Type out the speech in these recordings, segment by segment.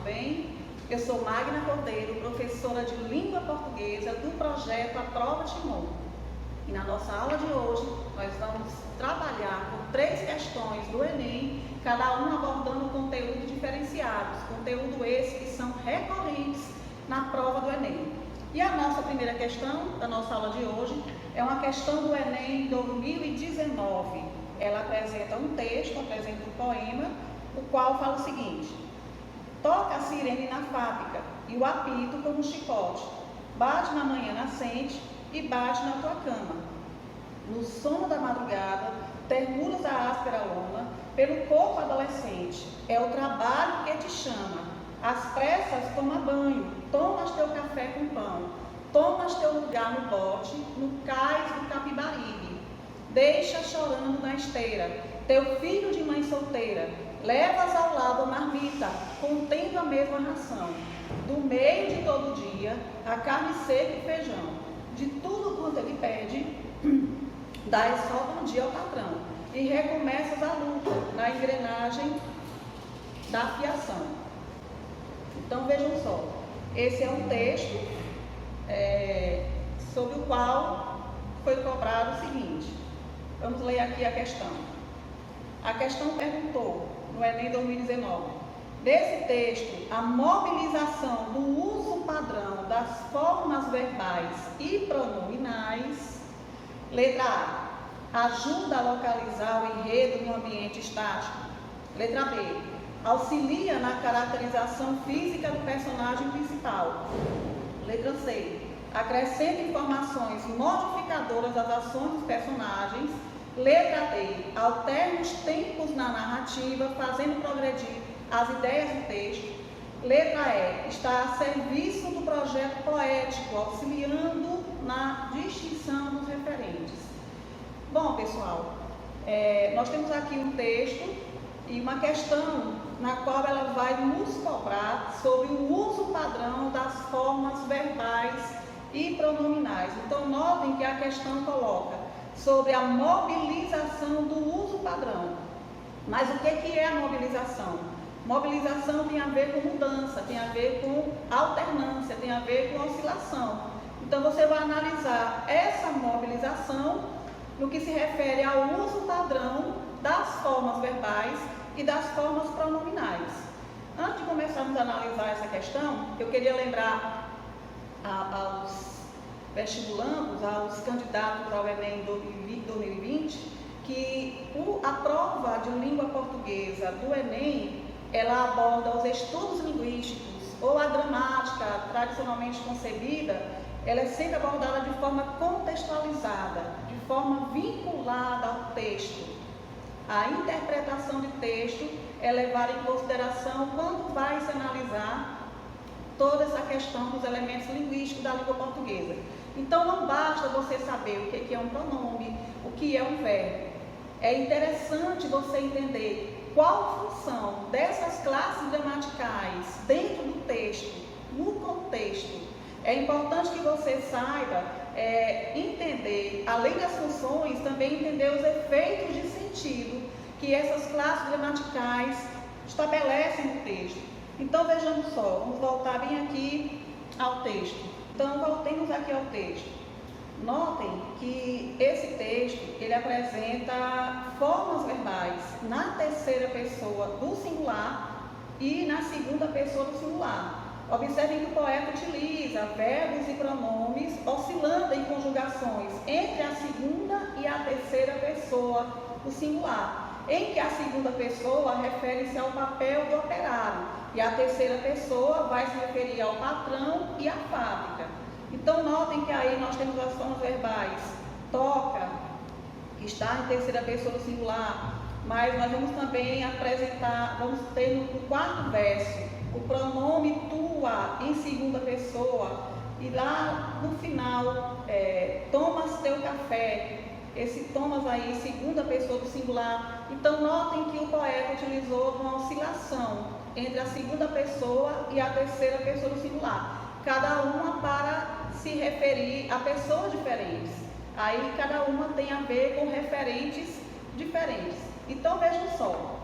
bem? Eu sou Magna Cordeiro, professora de língua portuguesa do projeto A Prova Timon. E na nossa aula de hoje, nós vamos trabalhar com 3 questões do Enem, cada uma abordando conteúdos diferenciados, conteúdo esse que são recorrentes na prova do Enem. E a nossa primeira questão da nossa aula de hoje é uma questão do Enem 2019. Ela apresenta um texto, apresenta um poema, o qual fala o seguinte: toca a sirene na fábrica e o apito como um chicote, bate na manhã nascente e bate na tua cama. No sono da madrugada, ternuras a áspera lona pelo corpo adolescente, é o trabalho que te chama. Às pressas toma banho, tomas teu café com pão, tomas teu lugar no bote, no cais do Capibaribe. Deixa chorando na esteira teu filho de mãe solteira, levas ao lado a marmita, contendo a mesma ração. Do meio de todo dia, a carne seca e feijão. De tudo quanto ele pede, dás só um dia ao patrão. E recomeças a luta na engrenagem da fiação. Então vejam só, esse é um texto sobre o qual foi cobrado o seguinte. Vamos ler aqui a questão. A questão perguntou, no Enem 2019, desse texto, a mobilização do uso padrão das formas verbais e pronominais. Letra A, ajuda a localizar o enredo no ambiente estático. Letra B, auxilia na caracterização física do personagem principal. Letra C, acrescenta informações modificadoras às ações dos personagens. Letra D, alterna os tempos na narrativa, fazendo progredir as ideias do texto. Letra E, está a serviço do projeto poético, auxiliando na distinção dos referentes. Bom, pessoal, nós temos aqui um texto e uma questão na qual ela vai nos cobrar sobre o uso padrão das formas verbais e pronominais. Então, notem que a questão coloca sobre a mobilização do uso padrão. Mas o que é a mobilização? Mobilização tem a ver com mudança, tem a ver com alternância, tem a ver com oscilação. Então, você vai analisar essa mobilização no que se refere ao uso padrão das formas verbais e das formas pronominais. Antes de começarmos a analisar essa questão, eu queria lembrar aos vestibulandos, aos candidatos ao Enem 2020, que a prova de língua portuguesa do Enem, ela aborda os estudos linguísticos ou a gramática tradicionalmente concebida, ela é sempre abordada de forma contextualizada, de forma vinculada ao texto. A interpretação de texto é levada em consideração quando vai se analisar toda essa questão dos elementos linguísticos da língua portuguesa. Então, não basta você saber o que é um pronome, o que é um verbo. É interessante você entender qual a função dessas classes gramaticais dentro do texto, no contexto. É importante que você saiba entender, além das funções, também entender os efeitos de sentido que essas classes gramaticais estabelecem no texto. Então, vejamos só, vamos voltar bem aqui ao texto. Então, voltemos aqui ao texto. Notem que esse texto, ele apresenta formas verbais na terceira pessoa do singular e na segunda pessoa do singular. Observem que o poeta utiliza verbos e pronomes oscilando em conjugações entre a segunda e a terceira pessoa do singular, em que a segunda pessoa refere-se ao papel do operário e a terceira pessoa vai se referir ao patrão e à fábrica. Então, notem que aí nós temos as formas verbais toca, que está em terceira pessoa do singular, mas nós vamos também vamos ter no quarto verso o pronome tua em segunda pessoa, e lá no final, tomas teu café, esse tomas aí, segunda pessoa do singular. Então, notem que o poeta utilizou uma oscilação entre a segunda pessoa e a terceira pessoa do singular, cada uma para se referir a pessoas diferentes. Aí, cada uma tem a ver com referentes diferentes. Então, vejam só,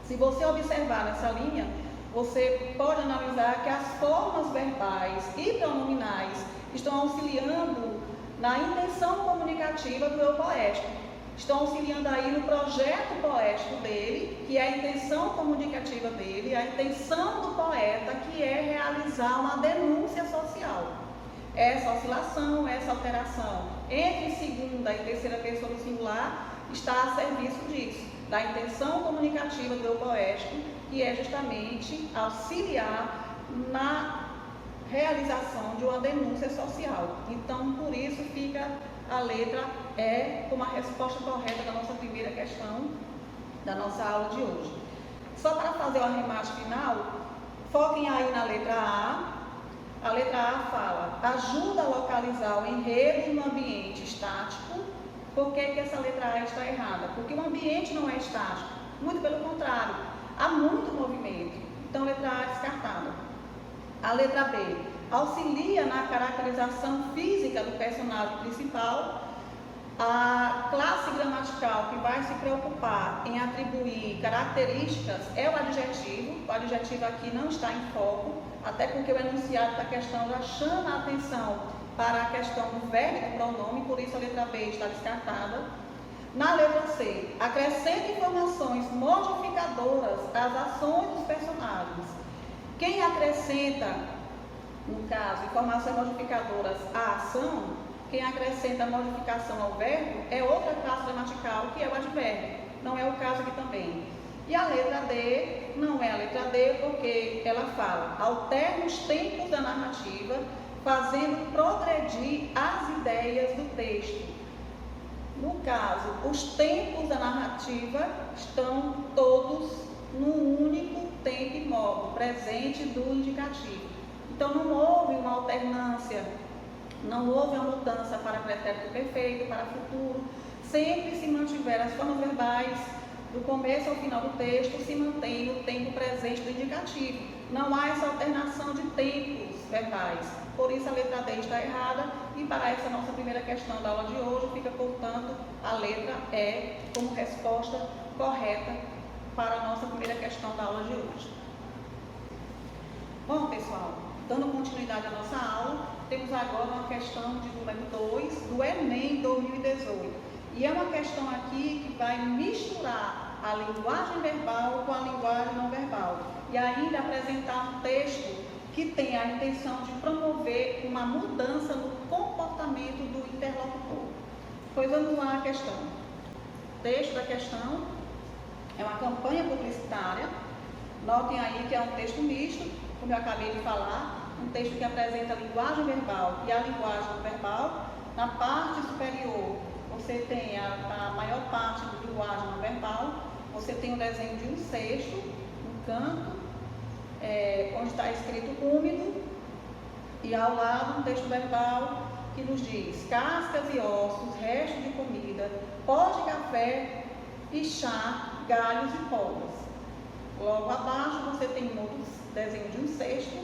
se você observar nessa linha, você pode analisar que as formas verbais e pronominais estão auxiliando na intenção comunicativa do eu poético. Estão auxiliando aí no projeto poético dele, que é a intenção comunicativa dele, a intenção do poeta, que é realizar uma denúncia social. Essa oscilação, essa alteração entre segunda e terceira pessoa do singular está a serviço disso, da intenção comunicativa do eu poético, que é justamente auxiliar na realização de uma denúncia social. Então, por isso fica a letra E como a resposta correta da nossa primeira questão da nossa aula de hoje. Só para fazer o arremate final, foquem aí na letra A. A letra A fala: ajuda a localizar o enredo no ambiente estático. Por que essa letra A está errada? Porque o ambiente não é estático, muito pelo contrário, há muito movimento. Então, letra A descartada. A letra B auxilia na caracterização física do personagem principal. A classe gramatical que vai se preocupar em atribuir características é o adjetivo. O adjetivo aqui não está em foco, até porque o enunciado da questão já chama a atenção para a questão do verbo e do pronome, por isso a letra B está descartada. Na letra C, acrescenta informações modificadoras às ações dos personagens. Quem acrescenta, no caso, informações modificadoras à ação, quem acrescenta a modificação ao verbo é outra classe gramatical, que é o advérbio. Não é o caso aqui também. E a letra D não é a letra D, porque ela fala: alterna os tempos da narrativa, fazendo progredir as ideias do texto. No caso, os tempos da narrativa estão todos num único tempo e modo, presente do indicativo. Então, não houve uma alternância, não houve uma mudança para pretérito perfeito, para futuro. Sempre se mantiveram as formas verbais, do começo ao final do texto, se mantém o tempo presente do indicativo. Não há essa alternação de tempos verbais. Por isso, a letra D está errada. E para essa nossa primeira questão da aula de hoje, fica, portanto, a letra E como resposta correta para a nossa primeira questão da aula de hoje. Bom, pessoal, dando continuidade à nossa aula, temos agora uma questão de número 2 do Enem 2018. E é uma questão aqui que vai misturar a linguagem verbal com a linguagem não verbal. E ainda apresentar um texto que tem a intenção de promover uma mudança no comportamento do interlocutor. Pois vamos lá a questão. O texto da questão é uma campanha publicitária. Notem aí que é um texto misto, como eu acabei de falar, um texto que apresenta a linguagem verbal e a linguagem não verbal. Na parte superior, você tem a maior parte da linguagem não verbal. Você tem o desenho de um cesto, um canto, onde está escrito úmido, e ao lado um texto verbal que nos diz cascas e ossos, restos de comida, pó de café e chá, galhos e podas. Logo abaixo você tem um outro desenho de um cesto,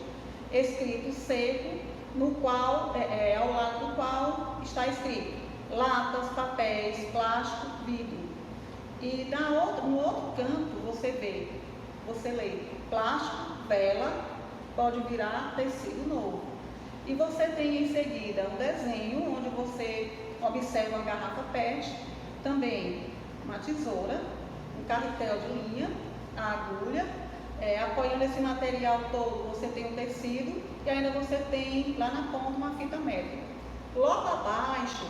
escrito seco, no qual, ao lado do qual está escrito latas, papéis, plástico, vidro. E no outro canto você lê plástico, vela, pode virar tecido novo. E você tem em seguida um desenho onde você observa uma garrafa PET, também uma tesoura, um carretel de linha, a agulha. Apoiando esse material todo, você tem um tecido e ainda você tem lá na ponta uma fita métrica. Logo abaixo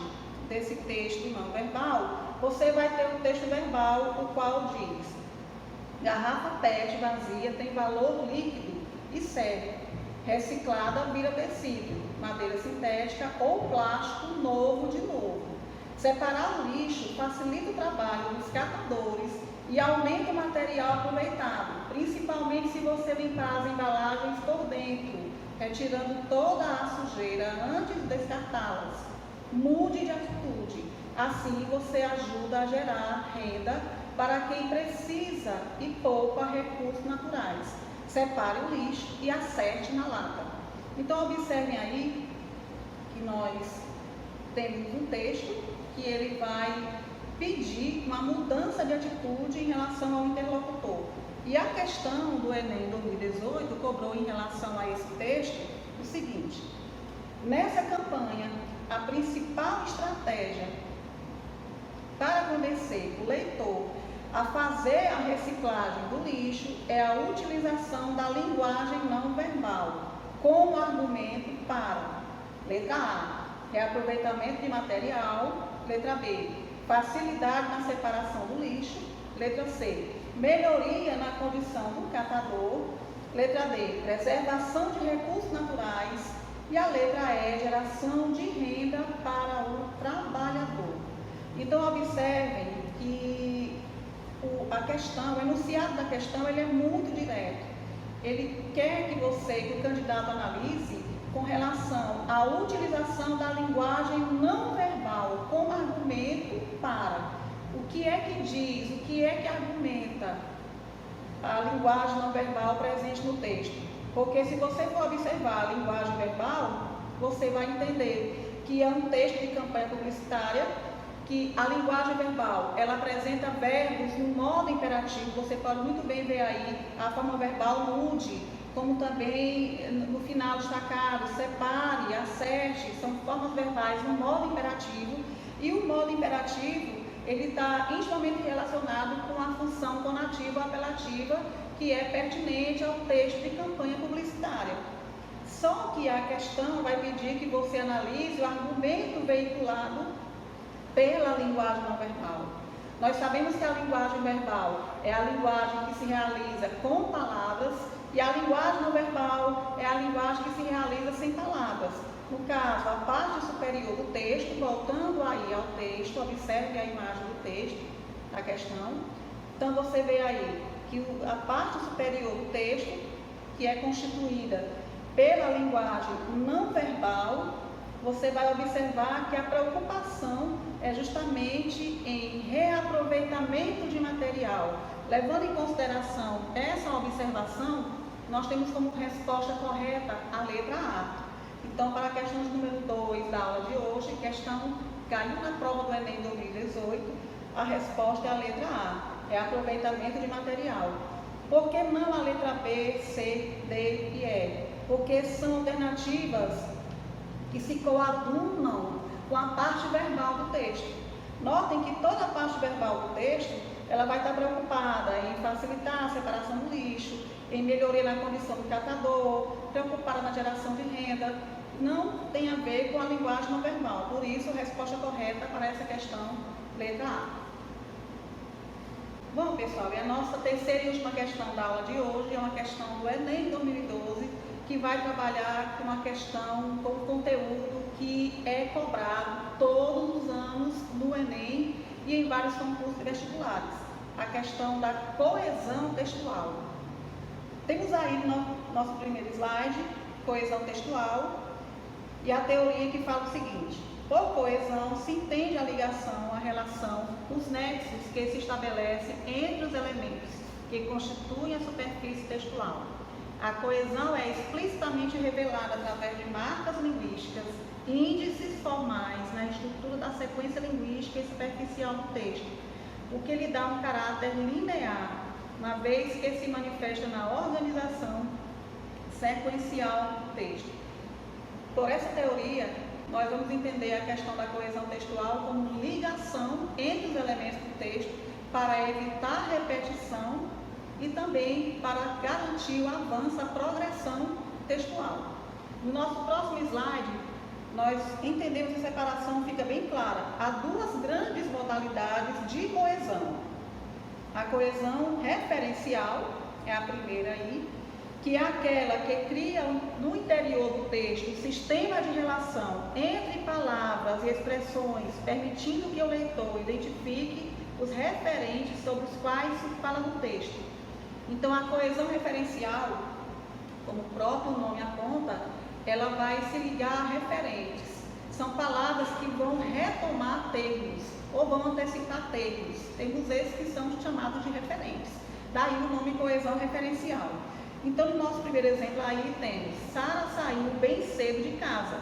desse texto não verbal, você vai ter o texto verbal, o qual diz: garrafa PET vazia tem valor líquido e sério. Reciclada vira tecido, madeira sintética ou plástico novo de novo. Separar o lixo facilita o trabalho dos catadores e aumenta o material aproveitado, principalmente se você limpar as embalagens por dentro, retirando toda a sujeira antes de descartá-las. Mude de atitude, assim você ajuda a gerar renda para quem precisa e poupa recursos naturais. Separe o lixo e acerte na lata. Então, observem aí que nós temos um texto que ele vai pedir uma mudança de atitude em relação ao interlocutor. E a questão do Enem 2018 cobrou em relação a esse texto o seguinte: nessa campanha, a principal estratégia para convencer o leitor a fazer a reciclagem do lixo é a utilização da linguagem não verbal como argumento para, letra A, reaproveitamento de material, letra B, facilidade na separação do lixo, letra C, melhoria na condição do catador, letra D, preservação de recursos naturais e a letra E, geração de renda para o trabalhador. Então, observem que a questão, o enunciado da questão, ele é muito direto. Ele quer que o candidato analise com relação à utilização da linguagem não verbal como argumento para o que é que diz, o que é que argumenta a linguagem não verbal presente no texto. Porque se você for observar a linguagem verbal, você vai entender que é um texto de campanha publicitária, que a linguagem verbal, ela apresenta verbos no modo imperativo. Você pode muito bem ver aí a forma verbal nude, como também no final destacado, separe, acerte, são formas verbais no modo imperativo. E o modo imperativo, ele está intimamente relacionado com a função conativa ou apelativa, que é pertinente ao texto de campanha publicitária. Só que a questão vai pedir que você analise o argumento veiculado pela linguagem não verbal. Nós sabemos que a linguagem verbal é a linguagem que se realiza com palavras e a linguagem não verbal é a linguagem que se realiza sem palavras. No caso, a parte superior do texto, voltando aí ao texto, observe a imagem do texto, a questão. Então, você vê aí que a parte superior do texto, que é constituída pela linguagem não verbal, você vai observar que a preocupação é justamente em reaproveitamento de material. Levando em consideração essa observação, nós temos como resposta correta a letra A. Então, para a questão de número 2 da aula de hoje, questão caiu na prova do Enem 2018, a resposta é a letra A, é aproveitamento de material. Por que não a letra B, C, D e E? Porque são alternativas que se coadunam com a parte verbal do texto. Notem que toda a parte verbal do texto, ela vai estar preocupada em facilitar a separação do lixo, em melhoria na condição do catador, preocupada na geração de renda. Não tem a ver com a linguagem não verbal. Por isso, a resposta correta para essa questão, letra A. Bom, pessoal, e a nossa terceira e última questão da aula de hoje é uma questão do Enem 2012, que vai trabalhar com uma questão, com um conteúdo que é cobrado todos os anos no Enem e em vários concursos vestibulares. A questão da coesão textual. Temos aí no nosso primeiro slide, coesão textual, e a teoria que fala o seguinte: por coesão se entende a ligação, a relação, os nexos que se estabelecem entre os elementos que constituem a superfície textual. A coesão é explicitamente revelada através de marcas linguísticas, índices formais na estrutura da sequência linguística e superficial do texto, o que lhe dá um caráter linear, uma vez que se manifesta na organização sequencial do texto. Por essa teoria, nós vamos entender a questão da coesão textual como ligação entre os elementos do texto para evitar repetição e também para garantir o avanço, a progressão textual. No nosso próximo slide, nós entendemos a separação, fica bem clara. Há duas grandes modalidades de coesão. A coesão referencial, é a primeira aí, que é aquela que cria no interior do texto um sistema de relação entre palavras e expressões, permitindo que o leitor identifique os referentes sobre os quais se fala no texto. Então, a coesão referencial, como o próprio nome aponta, ela vai se ligar a referentes. São palavras que vão retomar termos ou vão antecipar termos. Termos esses que são chamados de referentes. Daí o nome coesão referencial. Então, no nosso primeiro exemplo aí temos: Sara saiu bem cedo de casa.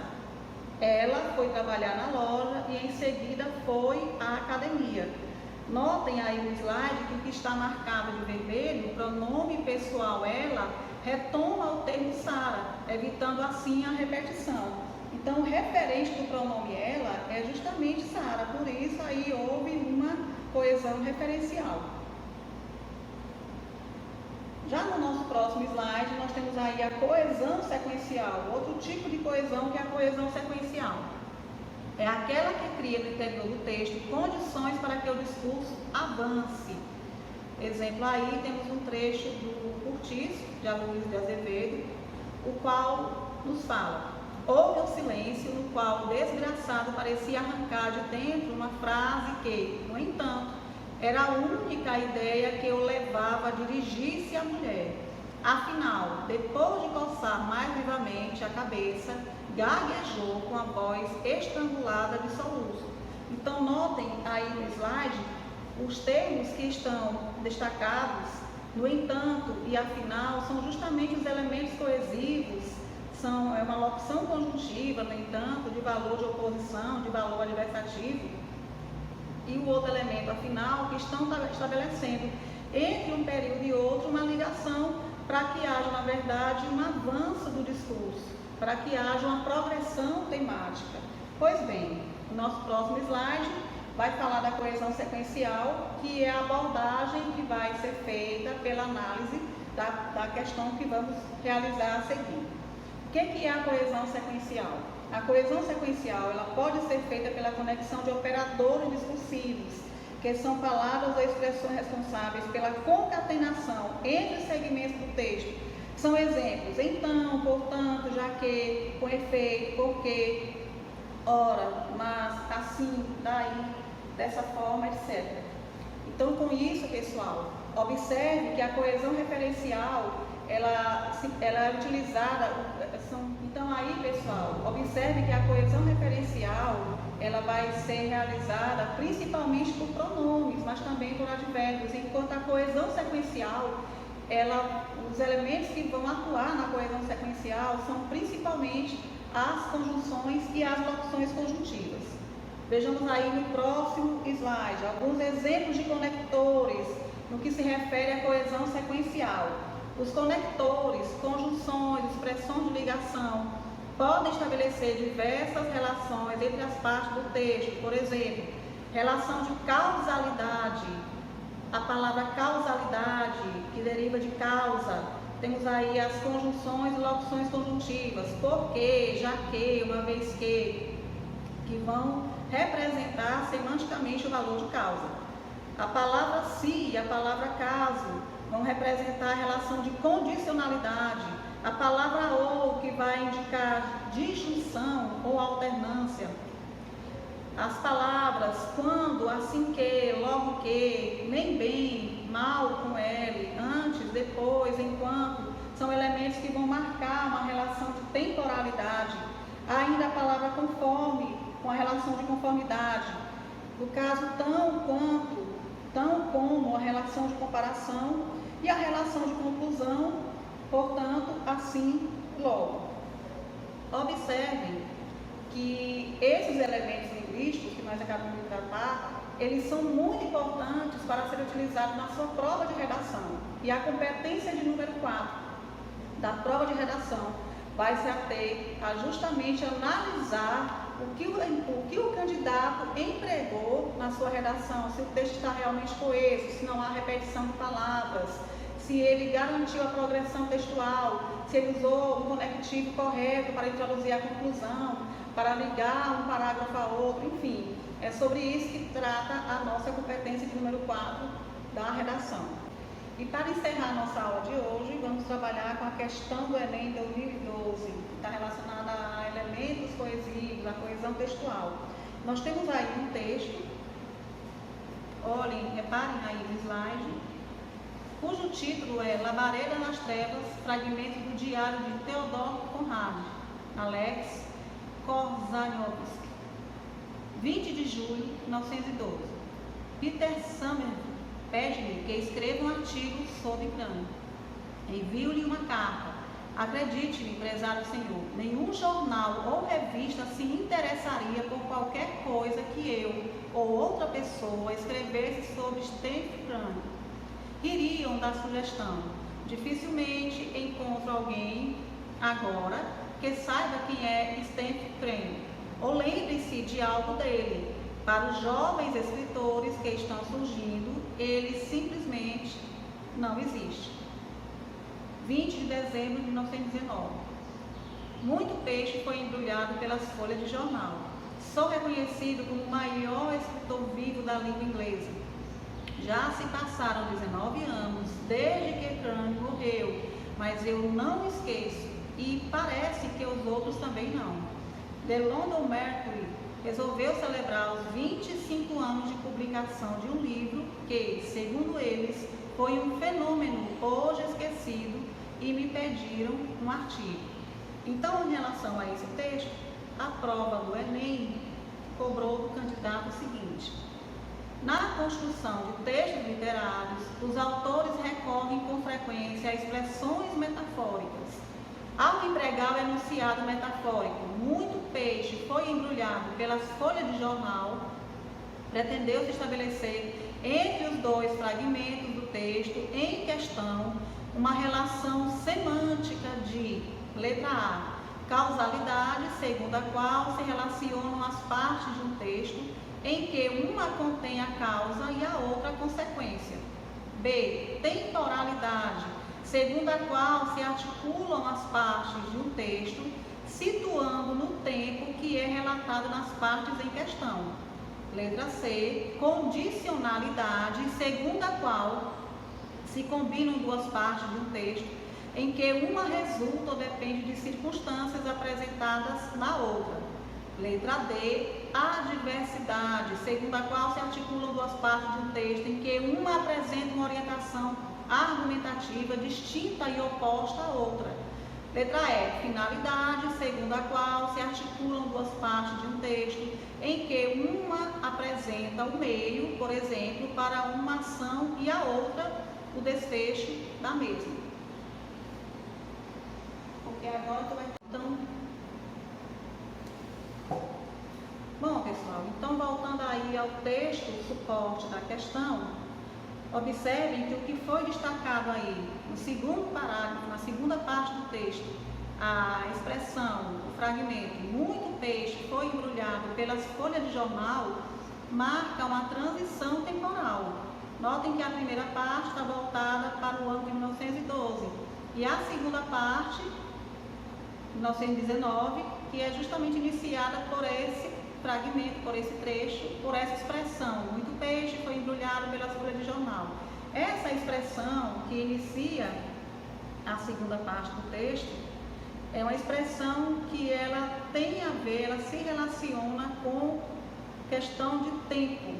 ela foi trabalhar na loja e em seguida foi à academia. Notem aí no slide que o que está marcado de vermelho, o pronome pessoal ela, retoma o termo Sara, evitando assim a repetição. Então, o referente do pronome ela é justamente Sara, por isso aí houve uma coesão referencial. Já no nosso próximo slide, nós temos aí a coesão sequencial, outro tipo de coesão que é a coesão sequencial. É aquela que cria no interior do texto condições para que o discurso avance. Exemplo aí, temos um trecho do Curtiço, de Aloysio de Azevedo, o qual nos fala: houve um silêncio no qual o desgraçado parecia arrancar de dentro uma frase que, no entanto, era a única ideia que o levava a dirigir-se à mulher. Afinal, depois de coçar mais vivamente a cabeça, gaguejou com a voz estrangulada de soluço. Então, notem aí no slide os termos que estão destacados, no entanto e afinal, são justamente os elementos coesivos, é uma locução conjuntiva, no entanto, de valor de oposição, de valor adversativo, e o outro elemento, afinal, que estão estabelecendo entre um período e outro uma ligação para que haja, na verdade, um avanço do discurso, para que haja uma progressão temática. Pois bem, o nosso próximo slide vai falar da coesão sequencial, que é a abordagem que vai ser feita pela análise da questão que vamos realizar a seguir. O que é a coesão sequencial? A coesão sequencial ela pode ser feita pela conexão de operadores discursivos, que são palavras ou expressões responsáveis pela concatenação entre segmentos do texto. São exemplos: então, portanto, já que, com efeito, porque, ora, mas, assim, daí, dessa forma, etc. Então, com isso, pessoal, observe que a coesão referencial ela é utilizada. Então, aí, pessoal, observe que a coesão referencial ela vai ser realizada principalmente por pronomes, mas também por advérbios, enquanto a coesão sequencial, os elementos que vão atuar na coesão sequencial são principalmente as conjunções e as locuções conjuntivas. Vejamos aí no próximo slide alguns exemplos de conectores no que se refere à coesão sequencial. Os conectores, conjunções, expressões de ligação podem estabelecer diversas relações entre as partes do texto. Por exemplo, relação de causalidade, a palavra causalidade, que deriva de causa. Temos aí as conjunções e locuções conjuntivas, porque, já que, uma vez que vão representar semanticamente o valor de causa. A palavra se e a palavra caso vão representar a relação de condicionalidade. A palavra ou, que vai indicar disjunção ou alternância. As palavras quando, assim que, logo que, nem bem, mal com L, antes, depois, enquanto, são elementos que vão marcar uma relação de temporalidade. Ainda a palavra conforme, com a relação de conformidade. No caso, tão quanto, tão como, a relação de comparação e a relação de conclusão, portanto, assim, logo. Observem que esses elementos linguísticos que nós acabamos de tratar, eles são muito importantes para serem utilizados na sua prova de redação. E a competência de número 4 da prova de redação vai se ater a justamente analisar o que o candidato empregou na sua redação, se o texto está realmente coeso, se não há repetição de palavras, se ele garantiu a progressão textual, se ele usou um conectivo correto para introduzir a conclusão, para ligar um parágrafo a outro, enfim. É sobre isso que trata a nossa competência de número 4 da redação. E para encerrar a nossa aula de hoje, vamos trabalhar com a questão do Enem 2012, que está relacionada a elementos coesivos, a coesão textual. Nós temos aí um texto, olhem, reparem aí no slide, cujo título é Labareda nas Trevas, fragmento do diário de Theodor Conrad, Alex Korzaniowski, 20 de julho de 1912. Peter Somerville pede-lhe que escreva um artigo sobre Crânio. Envio-lhe uma carta, Acredite-me, prezado Senhor, nenhum jornal ou revista se interessaria por qualquer coisa que eu ou outra pessoa escrevesse sobre Stephen Crane. Ririam da sugestão. Dificilmente encontro alguém agora que saiba quem é Stephen Crane, ou lembre-se de algo dele. Para os jovens escritores que estão surgindo, ele simplesmente não existe. 20 de dezembro de 1919. Muito peixe foi embrulhado pelas folhas de jornal. Sou reconhecido como o maior escritor vivo da língua inglesa. Já se passaram 19 anos desde que Crane morreu, mas eu não esqueço e parece que os outros também não. The London Mercury resolveu celebrar os 25 anos de publicação de um livro que, segundo eles, foi um fenômeno hoje esquecido e me pediram um artigo. Então, em relação a esse texto, a prova do Enem cobrou do candidato o seguinte: na construção de textos literários, os autores recorrem com frequência a expressões metafóricas. Ao empregar o enunciado metafórico, muito peixe foi embrulhado pelas folhas de jornal, pretendeu-se estabelecer entre os dois fragmentos do texto em questão uma relação semântica de, letra A, causalidade, segundo a qual se relacionam as partes de um texto em que uma contém a causa e a outra a consequência. B, temporalidade, segundo a qual se articulam as partes de um texto, situando no tempo que é relatado nas partes em questão. Letra C, condicionalidade, segundo a qual se combinam duas partes de um texto, em que uma resulta ou depende de circunstâncias apresentadas na outra. Letra D, adversidade, segundo a qual se articulam duas partes de um texto, em que uma apresenta uma orientação argumentativa distinta e oposta à outra. Letra E, finalidade, segundo a qual se articulam duas partes de um texto, em que uma apresenta o meio, por exemplo, para uma ação e a outra o desfecho da mesma. Porque agora tu vai... Então... Bom, pessoal, então voltando aí ao texto, o suporte da questão, observem que o que foi destacado aí no segundo parágrafo, na segunda parte do texto, a expressão, o fragmento, muito peixe foi embrulhado pelas folhas de jornal, marca uma transição temporal. Notem que a primeira parte está voltada para o ano de 1912 e a segunda parte, 1919, que é justamente iniciada por esse fragmento, por esse trecho, por essa expressão, muito peixe foi embrulhado pelas folhas de jornal. Essa expressão que inicia a segunda parte do texto é uma expressão que ela tem a ver, ela se relaciona com questão de tempo.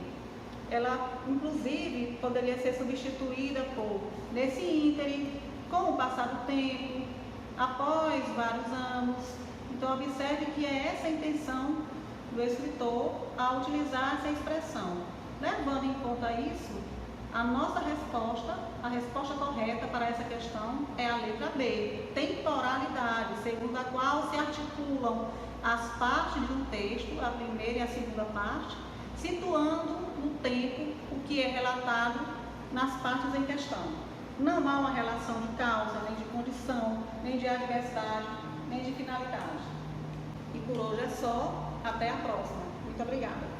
Ela, inclusive, poderia ser substituída por, nesse ínterim, com o passar do tempo, após vários anos. Então, observe que é essa a intenção do escritor a utilizar essa expressão. Levando em conta isso, a nossa resposta, a resposta correta para essa questão é a letra B, temporalidade, segundo a qual se articulam as partes de um texto, a primeira e a segunda parte, situando no tempo o que é relatado nas partes em questão. Não há uma relação de causa, nem de condição, nem de adversidade, nem de finalidade. E por hoje é só. Até a próxima. Muito obrigada.